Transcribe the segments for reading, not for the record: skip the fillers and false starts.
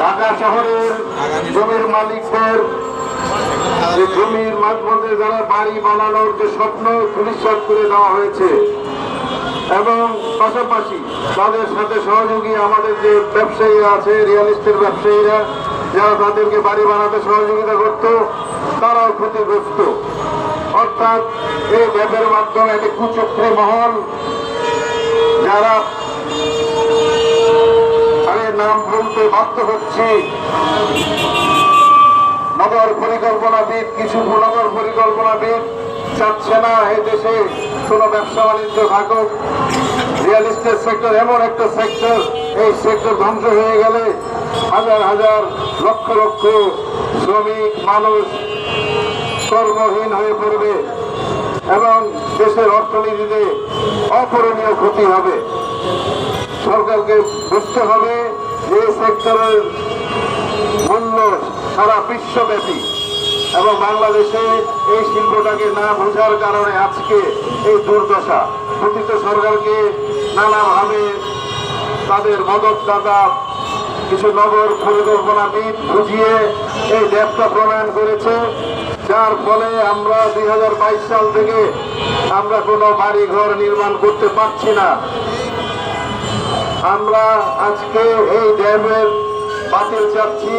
ঢাকা শহরের জমির মালিকদের জমির মাঝমধ্যে যারা বাড়ি বানানোর যে স্বপ্ন ধূলিসাৎ করে দেওয়া হয়েছে এবং পাশাপাশি তাদের সাথে সহযোগী আমাদের যে ব্যবসায়ীরা আছে, রিয়েল এস্টেট ব্যবসায়ীরা যারা তাদেরকে বাড়ি বানাতে সহযোগিতা করত, তারাও ক্ষতিগ্রস্ত। অর্থাৎ এই ব্যাপের মাধ্যমে একটি কুচক্রী মহল, যারা আমি নাম বলতে বাধ্য হচ্ছি, নগর পরিকল্পনাবিদ, কিছু নগর পরিকল্পনাবিদ চাচ্ছে না এই দেশে কোনো ব্যবসা বাণিজ্য থাকুক। রিয়েল এস্টেট সেক্টর এমন একটা সেক্টর, এই সেক্টর ধ্বংস হয়ে গেলে হাজার হাজার লক্ষ লক্ষ শ্রমিক মানুষ কর্মহীন হয়ে পড়বে এবং দেশের অর্থনীতিতে অপূরণীয় ক্ষতি হবে। সরকারকে বুঝতে হবে যে সেক্টরের মূল্য সারা বিশ্বব্যাপী এবং বাংলাদেশে এই শিল্পটাকে না বোঝার কারণে আজকে এই দুর্দশা। প্রতিটা সরকারকে নানাভাবে তাদের মদতদাতা কিছু নগর পরিকল্পনাবিদ বুঝিয়ে এই ড্যাবটা প্রণয়ন করেছে, যার ফলে আমরা 2022 সাল থেকে আমরা কোনো বাড়ি ঘর নির্মাণ করতে পারছি না। আমরা আজকে এই ড্যামের বাতিল চাচ্ছি।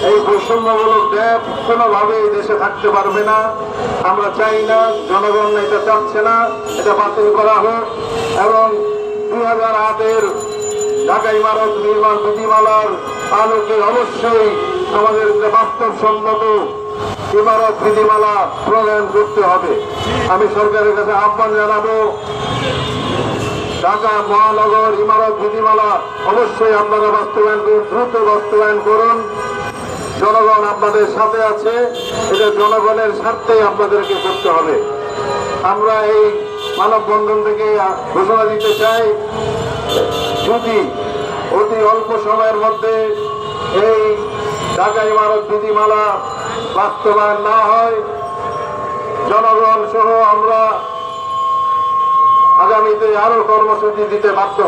এই বৈষম্যমূলক ড্যাম কোনোভাবে এই দেশে থাকতে পারবে না। আমরা চাই না, জনগণ এটা চাচ্ছে না, এটা বাতিল করা হোক এবং 2008-এর ঢাকা ইমারত নির্মাণ বিধিমালার আলোকে অবশ্যই আমাদের বাস্তবসম্মত ইমারত বিধিমালা প্রণয়ন করতে হবে। আমি সরকারের কাছে আহ্বান জানাবো, ঢাকা মহানগর ইমারত বিধিমালা অবশ্যই আপনারা বাস্তবায়ন করুন, দ্রুত বাস্তবায়ন করুন। জনগণ আপনাদের সাথে আছে, এটা জনগণের স্বার্থেই আপনাদেরকে করতে হবে। আমরা এই মানববন্ধন থেকে ঘোষণা দিতে চাই, যদি অতি অল্প সময়ের মধ্যে এই ঢাকা ইমারত বিধিমালা বাস্তবায়ন না হয়, জনগণ সহ আমরা আগামীতে আরো কর্মসূচি দিতে বাধ্য হব।